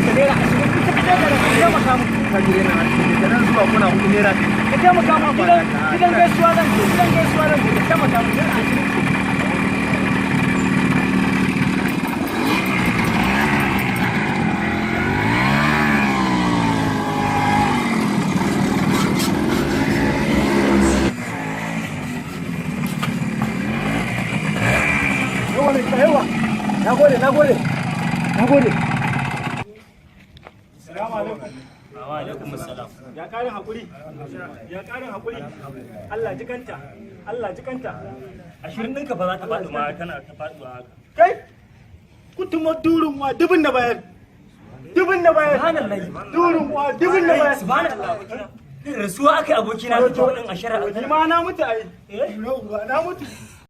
da naira 20 ita kaɗai da ka taimaka mu. Ka ji yana da nan zuwa kuna hudu naira ne. Ka taimaka mu gidan gaisuwa zan je ka taimaka mu naira 20. Yawa, nagode. Assalamu alaikum. Wa alaikum assalam. Ya karin hakuri. Allah jikanta. 20 ɗinka ba za ta faɗi ma tana ta faɗuwa haka. Kai kutuma durun wa dubin na bayar. Subhanallahi. Durun wa dubin na bayar. Subhanallah. Rasuwa aka abokina ta kuɗin a shari'a. Ni ma na mutu ai. Eh? Na mutu.